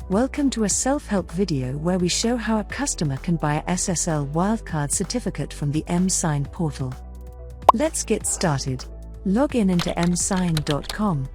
Welcome to a self-help video where we show how a customer can buy a SSL wildcard certificate from the emSign portal. Let's get started. Log in into emsign.com.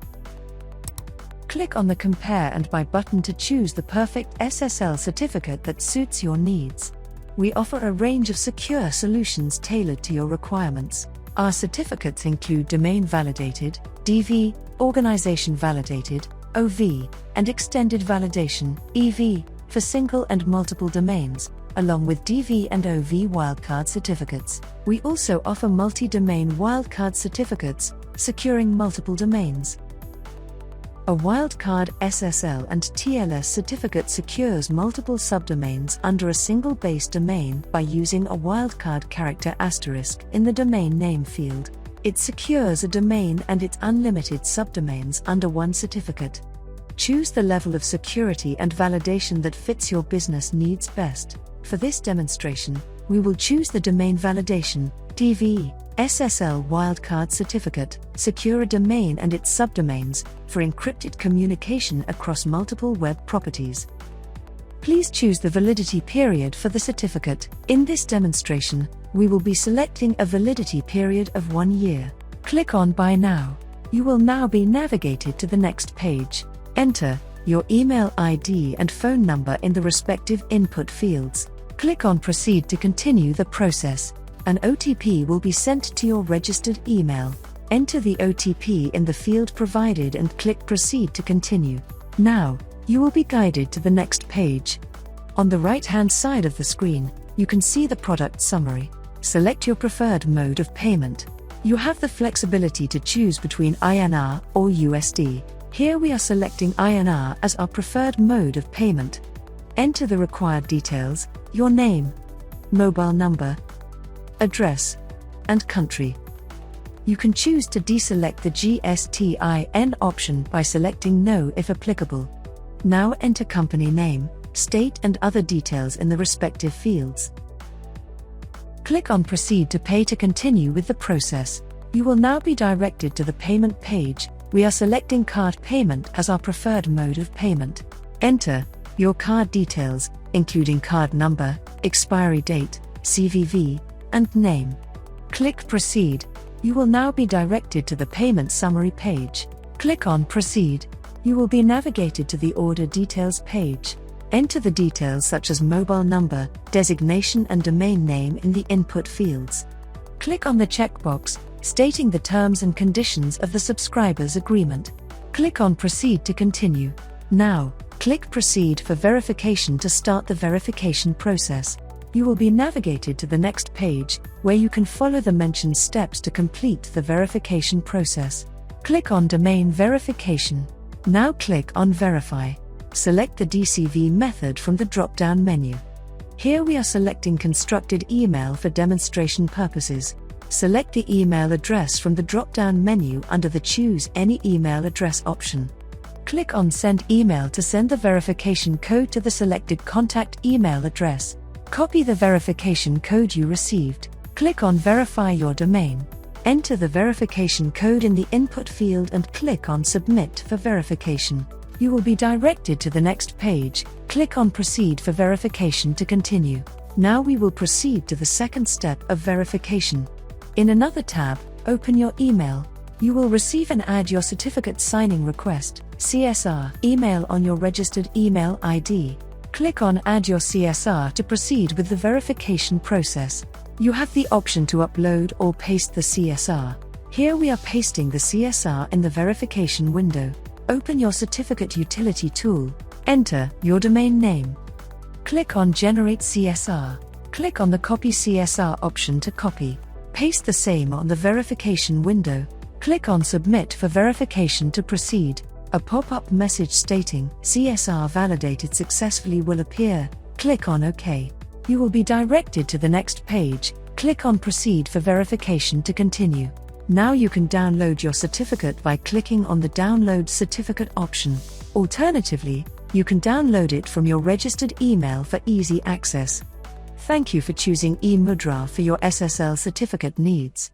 Click on the Compare and Buy button to choose the perfect SSL certificate that suits your needs. We offer a range of secure solutions tailored to your requirements. Our certificates include Domain Validated, DV, Organization Validated, OV, and Extended Validation, EV, for single and multiple domains, along with DV and OV wildcard certificates. We also offer multi-domain wildcard certificates, securing multiple domains. A Wildcard SSL and TLS certificate secures multiple subdomains under a single base domain by using a wildcard character asterisk in the domain name field. It secures a domain and its unlimited subdomains under one certificate. Choose the level of security and validation that fits your business needs best. For this demonstration, we will choose the Domain Validation (DV) SSL Wildcard Certificate, secure a domain and its subdomains, for encrypted communication across multiple web properties. Please choose the validity period for the certificate. In this demonstration, we will be selecting a validity period of 1 year. Click on Buy Now. You will now be navigated to the next page. Enter your email ID and phone number in the respective input fields. Click on Proceed to continue the process. An OTP will be sent to your registered email. Enter the OTP in the field provided and click Proceed to continue. Now, you will be guided to the next page. On the right-hand side of the screen, you can see the product summary. Select your preferred mode of payment. You have the flexibility to choose between INR or USD. Here we are selecting INR as our preferred mode of payment. Enter the required details: your name, mobile number, address, and country. You can choose to deselect the GSTIN option by selecting No if applicable. Now enter company name, state and other details in the respective fields. Click on Proceed to Pay to continue with the process. You will now be directed to the payment page. We are selecting card payment as our preferred mode of payment. Enter your card details, including card number, expiry date, CVV, and name. Click Proceed. You will now be directed to the payment summary page. Click on Proceed. You will be navigated to the order details page. Enter the details such as mobile number, designation and domain name in the input fields. Click on the checkbox stating the terms and conditions of the subscriber's agreement. Click on Proceed to continue. Now, click Proceed for verification to start the verification process. You will be navigated to the next page, where you can follow the mentioned steps to complete the verification process. Click on Domain Verification. Now click on Verify. Select the DCV method from the drop-down menu. Here we are selecting constructed email for demonstration purposes. Select the email address from the drop-down menu under the Choose Any Email Address option. Click on Send Email to send the verification code to the selected contact email address. Copy the verification code you received. Click on Verify Your Domain. Enter the verification code in the input field and click on Submit for verification. You will be directed to the next page. Click on Proceed for verification to continue. Now we will proceed to the second step of verification. In another tab, open your email. You will receive and add your certificate signing request (CSR) email on your registered email ID. Click on Add your CSR to proceed with the verification process. You have the option to upload or paste the CSR. Here we are pasting the CSR in the verification window. Open your certificate utility tool. Enter your domain name. Click on Generate CSR. Click on the Copy CSR option to copy. Paste the same on the verification window. Click on Submit for verification to proceed. A pop-up message stating CSR validated successfully will appear. Click on OK. You will be directed to the next page. Click on Proceed for verification to continue. Now you can download your certificate by clicking on the Download Certificate option. Alternatively, you can download it from your registered email for easy access. Thank you for choosing eMudra for your SSL certificate needs.